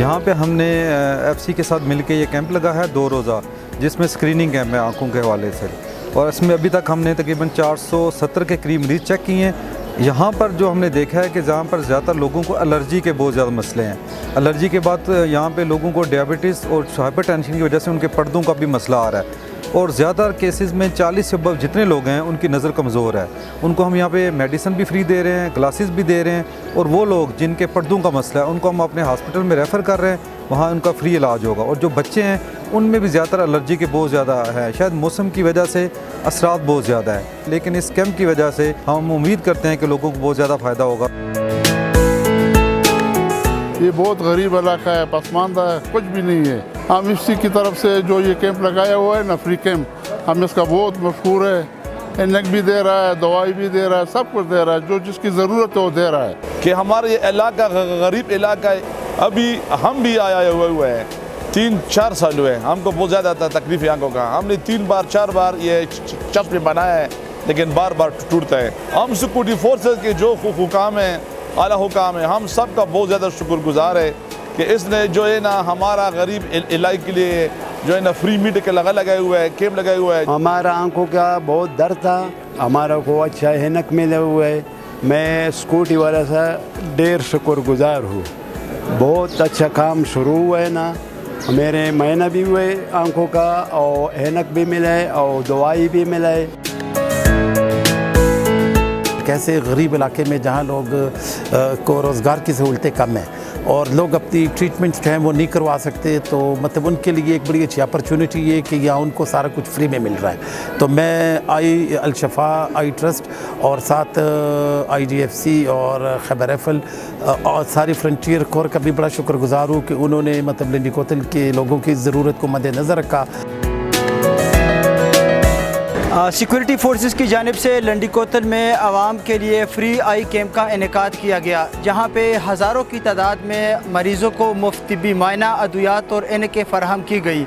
यहाँ पे हमने एफसी के साथ मिलके ये कैंप लगा है 2 रोज़ा, जिसमें स्क्रीनिंग कैंप है आँखों के हवाले से, और इसमें अभी तक हमने तकरीबन 470 के करीब मरीज़ चेक किए हैं। यहाँ पर जो हमने देखा है कि जहाँ पर ज़्यादातर लोगों को एलर्जी के बहुत ज़्यादा मसले हैं, एलर्जी के बाद यहाँ पे लोगों को डायबिटीज़ और हाइपरटेंशन की वजह से उनके पर्दों का भी मसला आ रहा है, और ज़्यादातर केसेस में 40 से अब जितने लोग हैं उनकी नज़र कमज़ोर है। उनको हम यहाँ पे मेडिसिन भी फ्री दे रहे हैं, ग्लासेस भी दे रहे हैं, और वो लोग जिनके पर्दों का मसला है उनको हम अपने हॉस्पिटल में रेफ़र कर रहे हैं, वहाँ उनका फ्री इलाज होगा। और जो बच्चे हैं उनमें भी ज़्यादातर एलर्जी के बहुत ज़्यादा है, शायद मौसम की वजह से असरात बहुत ज़्यादा है, लेकिन इस कैंप की वजह से हम उम्मीद करते हैं कि लोगों को बहुत ज़्यादा फ़ायदा होगा। ये बहुत गरीब इलाका है, पसमानदा है, कुछ भी नहीं है। हम इसी की तरफ से जो ये कैंप लगाया हुआ है ना, फ्री कैंप, हम इसका बहुत मशहूर है। इनक भी दे रहा है, दवाई भी दे रहा है, सब कुछ दे रहा है, जो जिसकी ज़रूरत है वो दे रहा है। कि हमारा ये इलाका गरीब इलाका है, अभी हम भी आया हुए हैं, 3-4 साल हुए, हमको बहुत ज़्यादा तकलीफ आंखों का। हमने 3-4 बार ये चश्मे बनाया है, लेकिन बार बार टूटता है। हम सिक्योरिटी फोर्सेस के जो हुकाम हैं, आला हुकाम है, हम सब का बहुत ज़्यादा शुक्रगुजार है कि इसने जो है ना हमारा गरीब इलाके के लिए जो है ना फ्री मेडिकल लगाए हुआ है, कैंप लगाए हुआ है। हमारा आंखों का बहुत दर्द था, हमारा को अच्छा हिनक मिले हुए है। मैं स्कूटी वाला से ढेर शुक्रगुजार हूँ। बहुत अच्छा काम शुरू हुआ है ना, मेरे महीना भी हुए आंखों का, और हिनक भी मिले और दवाई भी मिले। कैसे गरीब इलाके में जहाँ लोग को रोज़गार की सहूलतें कम हैं और लोग अपनी ट्रीटमेंट्स जो हैं वो नहीं करवा सकते, तो मतलब उनके लिए एक बड़ी अच्छी अपॉर्चुनिटी है कि यहाँ उनको सारा कुछ फ्री में मिल रहा है। तो मैं अल-शफा आई ट्रस्ट और साथ IGFC और खैबर राइफल और सारी फ्रंटियर कोर का भी बड़ा शुक्रगुजार हूँ कि उन्होंने मतलब लंडी कोतल के लोगों की ज़रूरत को मद्देनज़र रखा। सिक्योरिटी फोर्सेस की जानिब से लंडी कोतल में आवाम के लिए फ्री आई कैंप का इनेकाद किया गया, जहां पे हज़ारों की तादाद में मरीज़ों को मुफ्त तिब्बी मायना, अद्वियात और इनके फ़राहम की गई।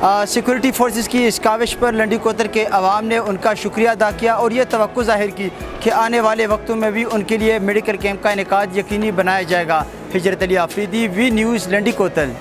सिक्योरिटी फोर्सेस की इस काविश पर लंडी कोतल के अवाम ने उनका शुक्रिया अदा किया और ये तवक्को ज़ाहिर की कि आने वाले वक्तों में भी उनके लिए मेडिकल कैंप का इनेकाद यकीनी बनाया जाएगा। हिजरत अली आफरीदी, वी न्यूज़, लंडी कोतल।